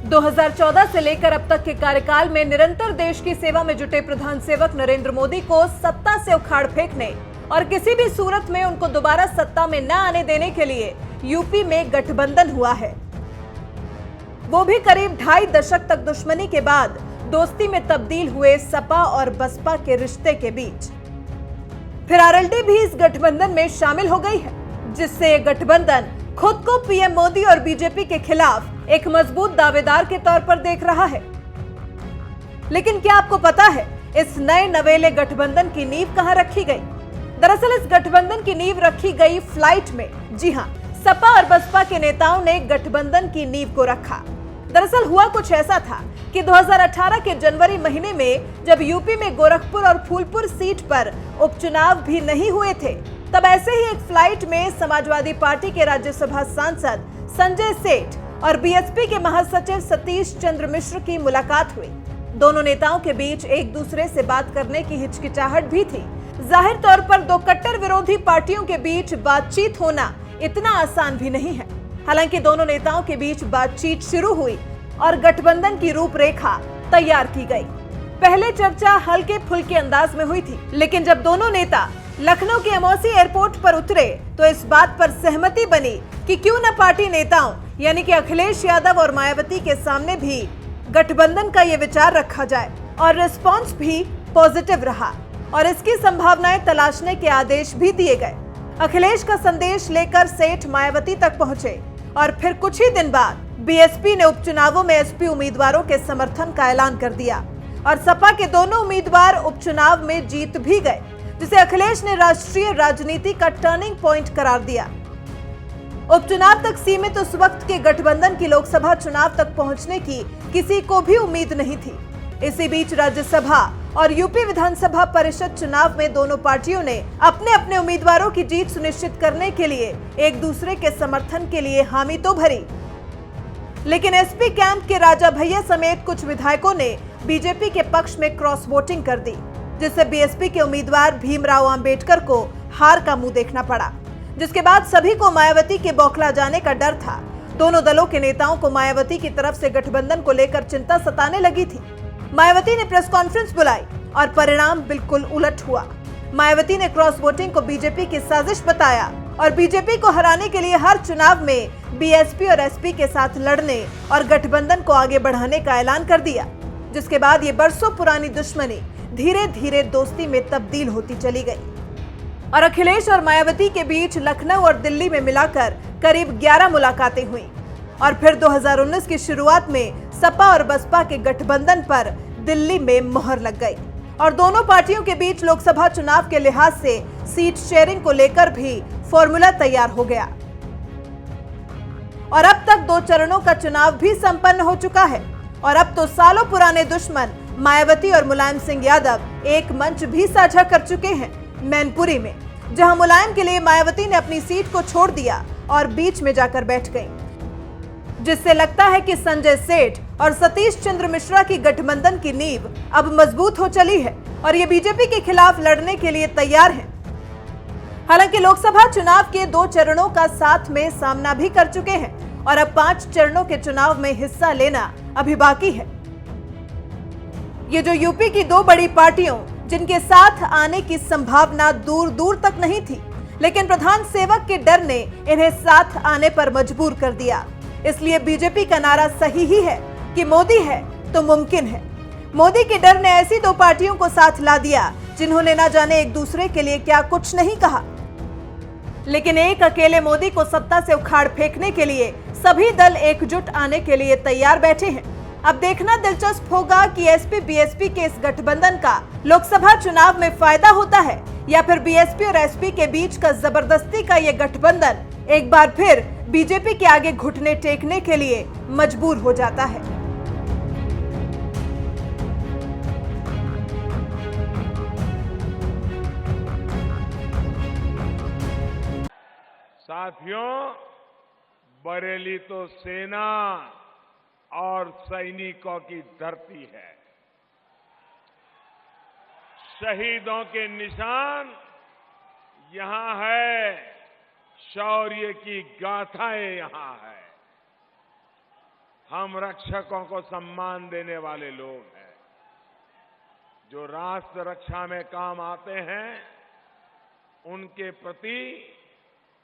2014 से लेकर अब तक के कार्यकाल में निरंतर देश की सेवा में जुटे प्रधान सेवक नरेंद्र मोदी को सत्ता से उखाड़ फेंकने और किसी भी सूरत में उनको दोबारा सत्ता में न आने देने के लिए यूपी में गठबंधन हुआ है, वो भी करीब 2.5 दशक तक दुश्मनी के बाद दोस्ती में तब्दील हुए सपा और बसपा के रिश्ते के बीच। फिर आरएलडी भी इस गठबंधन में शामिल हो गई है, जिससे ये गठबंधन खुद को पीएम मोदी और बीजेपी के खिलाफ एक मजबूत दावेदार के तौर पर देख रहा है। लेकिन क्या आपको पता है इस नए नवेले गठबंधन की नींव कहां रखी गई? दरअसल इस गठबंधन की नींव रखी गई फ्लाइट में। जी हां, सपा और बसपा के नेताओं ने गठबंधन की नींव को रखा। दरअसल हुआ कुछ ऐसा था कि 2018 के जनवरी महीने में जब यूपी में गोरखपुर और फूलपुर सीट पर उपचुनाव भी नहीं हुए थे, तब ऐसे ही एक फ्लाइट में समाजवादी पार्टी के राज्यसभा सांसद संजय सेठ और बीएसपी के महासचिव सतीश चंद्र मिश्र की मुलाकात हुई। दोनों नेताओं के बीच एक दूसरे से बात करने की हिचकिचाहट भी थी। जाहिर तौर पर दो कट्टर विरोधी पार्टियों के बीच बातचीत होना इतना आसान भी नहीं है। हालांकि दोनों नेताओं के बीच बातचीत शुरू हुई और गठबंधन की रूपरेखा तैयार की गई। पहले चर्चा हल्के फुल्के अंदाज में हुई थी, लेकिन जब दोनों नेता लखनऊ के अमौसी एयरपोर्ट पर उतरे तो इस बात पर सहमति बनी कि क्यों न पार्टी नेताओं यानी कि अखिलेश यादव और मायावती के सामने भी गठबंधन का ये विचार रखा जाए, और रिस्पांस भी पॉजिटिव रहा और इसकी संभावनाएं तलाशने के आदेश भी दिए गए। अखिलेश का संदेश लेकर सेठ मायावती तक पहुंचे और फिर कुछ ही दिन बाद बीएसपी ने उपचुनावों में एसपी उम्मीदवारों के समर्थन का ऐलान कर दिया और सपा के दोनों उम्मीदवार उपचुनाव में जीत भी गए, जिसे अखिलेश ने राष्ट्रीय राजनीति का टर्निंग पॉइंट करार दिया। उपचुनाव तक सीमित उस वक्त के गठबंधन की लोकसभा चुनाव तक पहुंचने की किसी को भी उम्मीद नहीं थी। इसी बीच राज्यसभा और यूपी विधानसभा परिषद चुनाव में दोनों पार्टियों ने अपने अपने उम्मीदवारों की जीत सुनिश्चित करने के लिए एक दूसरे के समर्थन के लिए हामी तो भरी, लेकिन एसपी कैंप के राजा भैया समेत कुछ विधायकों ने बीजेपी के पक्ष में क्रॉस वोटिंग कर दी, जिससे बीएसपी के उम्मीदवार भीमराव अंबेडकर को हार का मुंह देखना पड़ा, जिसके बाद सभी को मायावती के बौखला जाने का डर था। दोनों दलों के नेताओं को मायावती की तरफ से गठबंधन को लेकर चिंता सताने लगी थी। मायावती ने प्रेस कॉन्फ्रेंस बुलाई और परिणाम बिल्कुल उलट हुआ। मायावती ने क्रॉस वोटिंग को बीजेपी की साजिश बताया और बीजेपी को हराने के लिए हर चुनाव में बीएसपी और एसपी के साथ लड़ने और गठबंधन को आगे बढ़ाने का ऐलान कर दिया, जिसके बाद ये बरसों पुरानी दुश्मनी धीरे धीरे दोस्ती में तब्दील होती चली गई और अखिलेश और मायावती के बीच लखनऊ और दिल्ली में मिलाकर करीब 11 मुलाकातें हुई और फिर 2019 की शुरुआत में सपा और बसपा के गठबंधन पर दिल्ली में मोहर लग गई और दोनों पार्टियों के बीच लोकसभा चुनाव के लिहाज से सीट शेयरिंग को लेकर भी फॉर्मूला तैयार हो गया और अब तक 2 चरणों का चुनाव भी संपन्न हो चुका है और अब तो सालों पुराने दुश्मन मायावती और मुलायम सिंह यादव एक मंच भी साझा कर चुके हैं मैनपुरी में, जहां मुलायम के लिए मायावती ने अपनी सीट को छोड़ दिया और बीच में जाकर बैठ गई, जिससे लगता है कि संजय सेठ और सतीश चंद्र मिश्रा की गठबंधन की नींव अब मजबूत हो चली है और ये बीजेपी के खिलाफ लड़ने के लिए तैयार हैं। हालांकि लोकसभा चुनाव के 2 चरणों का साथ में सामना भी कर चुके हैं और अब 5 चरणों के चुनाव में हिस्सा लेना अभी बाकी है। ये जो यूपी की 2 बड़ी पार्टियों जिनके साथ आने की संभावना दूर दूर तक नहीं थी, लेकिन प्रधान सेवक के डर ने इन्हें साथ आने पर मजबूर कर दिया। इसलिए बीजेपी का नारा सही ही है कि मोदी है तो मुमकिन है। मोदी के डर ने ऐसी 2 पार्टियों को साथ ला दिया जिन्होंने न जाने एक दूसरे के लिए क्या कुछ नहीं कहा, लेकिन एक अकेले मोदी को सत्ता से उखाड़ फेंकने के लिए सभी दल एकजुट आने के लिए तैयार बैठे हैं। अब देखना दिलचस्प होगा कि एसपी बीएसपी के इस गठबंधन का लोकसभा चुनाव में फायदा होता है या फिर बीएसपी और एसपी के बीच का जबरदस्ती का ये गठबंधन एक बार फिर बीजेपी के आगे घुटने टेकने के लिए मजबूर हो जाता है। साथियों, बरेली तो सेना और सैनिकों की धरती है। शहीदों के निशान यहां है, शौर्य की गाथाएं यहां है। हम रक्षकों को सम्मान देने वाले लोग हैं। जो राष्ट्र रक्षा में काम आते हैं उनके प्रति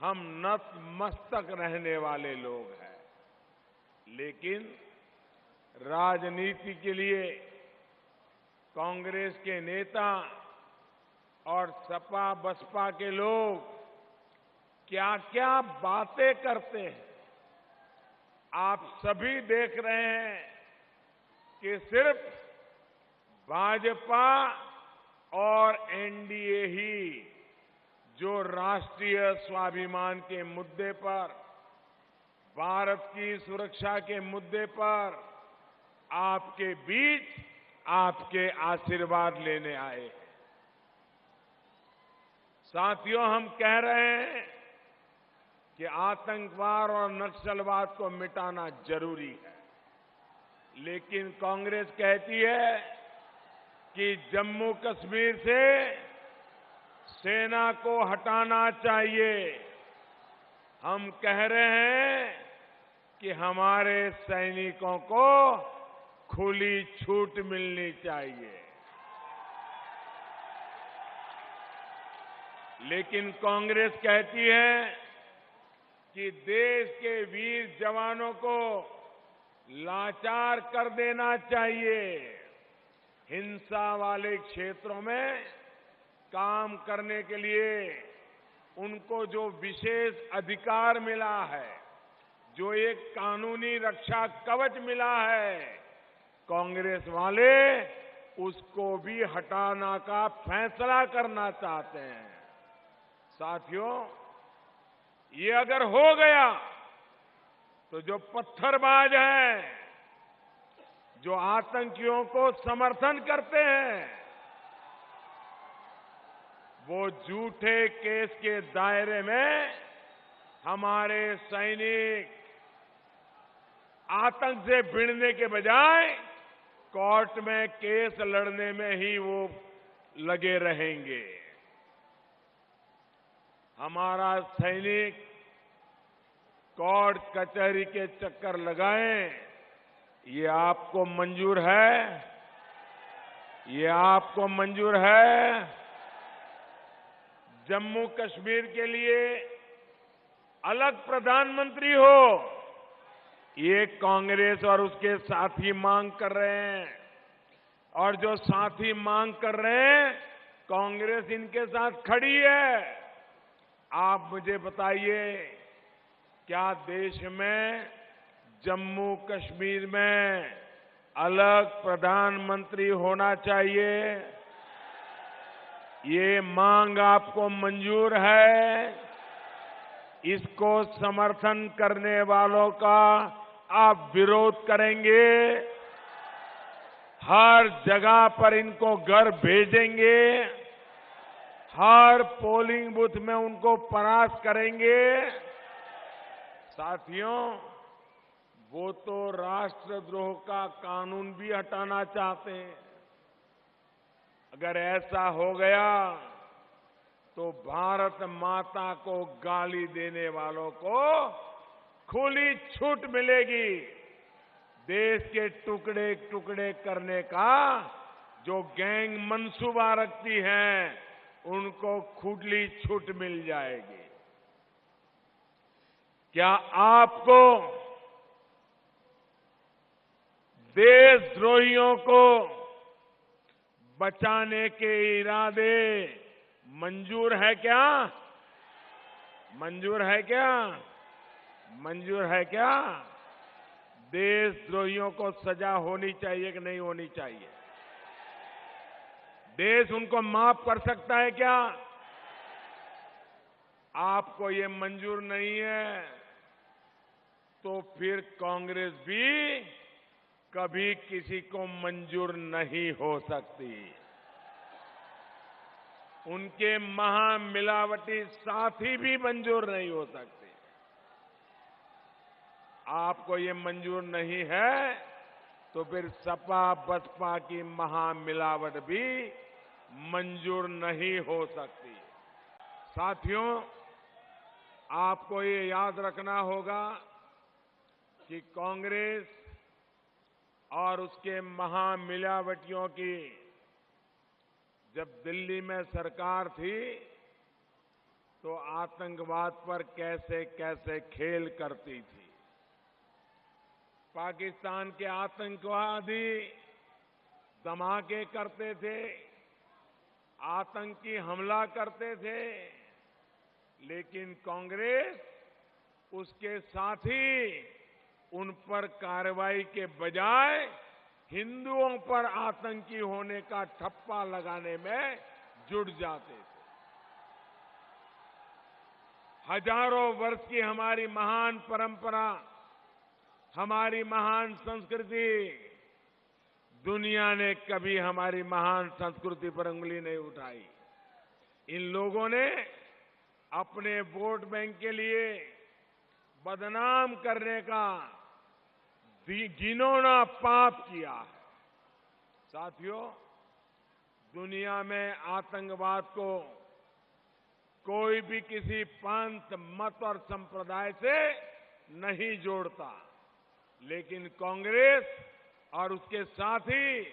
हम नतमस्तक रहने वाले लोग हैं। लेकिन राजनीति के लिए कांग्रेस के नेता और सपा बसपा के लोग क्या क्या बातें करते हैं आप सभी देख रहे हैं कि सिर्फ भाजपा और एनडीए ही जो राष्ट्रीय स्वाभिमान के मुद्दे पर, भारत की सुरक्षा के मुद्दे पर आपके बीच आपके आशीर्वाद लेने आए हैं। साथियों, हम कह रहे हैं कि आतंकवाद और नक्सलवाद को मिटाना जरूरी है, लेकिन कांग्रेस कहती है कि जम्मू कश्मीर से सेना को हटाना चाहिए। हम कह रहे हैं कि हमारे सैनिकों को खुली छूट मिलनी चाहिए। लेकिन कांग्रेस कहती है कि देश के वीर जवानों को लाचार कर देना चाहिए। हिंसा वाले क्षेत्रों में काम करने के लिए उनको जो विशेष अधिकार मिला है, जो एक कानूनी रक्षा कवच मिला है, कांग्रेस वाले उसको भी हटाना का फैसला करना चाहते हैं। साथियों, ये अगर हो गया तो जो पत्थरबाज हैं, जो आतंकियों को समर्थन करते हैं, वो झूठे केस के दायरे में हमारे सैनिक आतंक से भिड़ने के बजाय कोर्ट में केस लड़ने में ही वो लगे रहेंगे। हमारा सैनिक कोर्ट कचहरी के चक्कर लगाएं, ये आपको मंजूर है? ये आपको मंजूर है? जम्मू कश्मीर के लिए अलग प्रधानमंत्री हो, ये कांग्रेस और उसके साथी मांग कर रहे हैं, और जो साथी मांग कर रहे हैं कांग्रेस इनके साथ खड़ी है। आप मुझे बताइए, क्या देश में जम्मू कश्मीर में अलग प्रधानमंत्री होना चाहिए? ये मांग आपको मंजूर है? इसको समर्थन करने वालों का आप विरोध करेंगे? हर जगह पर इनको घर भेजेंगे? हर पोलिंग बूथ में उनको परास्त करेंगे? साथियों, वो तो राष्ट्रद्रोह का कानून भी हटाना चाहते हैं। अगर ऐसा हो गया तो भारत माता को गाली देने वालों को खुली छूट मिलेगी। देश के टुकड़े टुकड़े करने का जो गैंग मंसूबा रखती हैं, उनको खुली छूट मिल जाएगी। क्या आपको देशद्रोहियों को बचाने के इरादे मंजूर है क्या? मंजूर है क्या? मंजूर है क्या? देशद्रोहियों को सजा होनी चाहिए कि नहीं होनी चाहिए? देश उनको माफ कर सकता है क्या? आपको ये मंजूर नहीं है तो फिर कांग्रेस भी कभी किसी को मंजूर नहीं हो सकती। उनके महामिलावटी साथी भी मंजूर नहीं हो सकते। आपको ये मंजूर नहीं है तो फिर सपा बसपा की महामिलावट भी मंजूर नहीं हो सकती। साथियों, आपको ये याद रखना होगा कि कांग्रेस और उसके महामिलावटियों की जब दिल्ली में सरकार थी तो आतंकवाद पर कैसे कैसे खेल करती थी। पाकिस्तान के आतंकवादी धमाके करते थे, आतंकी हमला करते थे, लेकिन कांग्रेस उसके साथ ही उन पर कार्रवाई के बजाय हिंदुओं पर आतंकी होने का ठप्पा लगाने में जुट जाते थे। हजारों वर्ष की हमारी महान परंपरा, हमारी महान संस्कृति, दुनिया ने कभी हमारी महान संस्कृति पर उंगली नहीं उठाई। इन लोगों ने अपने वोट बैंक के लिए बदनाम करने का घिनौना पाप किया है। साथियों, दुनिया में आतंकवाद को कोई भी किसी पंथ, मत और संप्रदाय से नहीं जोड़ता, लेकिन कांग्रेस और उसके साथी,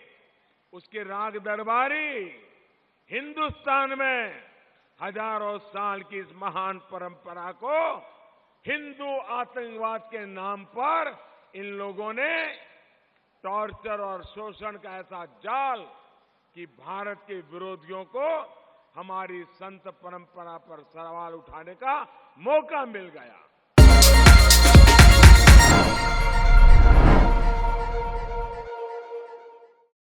उसके राग दरबारी हिंदुस्तान में हजारों साल की इस महान परंपरा को हिंदू आतंकवाद के नाम पर इन लोगों ने टॉर्चर और शोषण का ऐसा जाल कि भारत के विरोधियों को हमारी संत परंपरा पर सवाल उठाने का मौका मिल गया।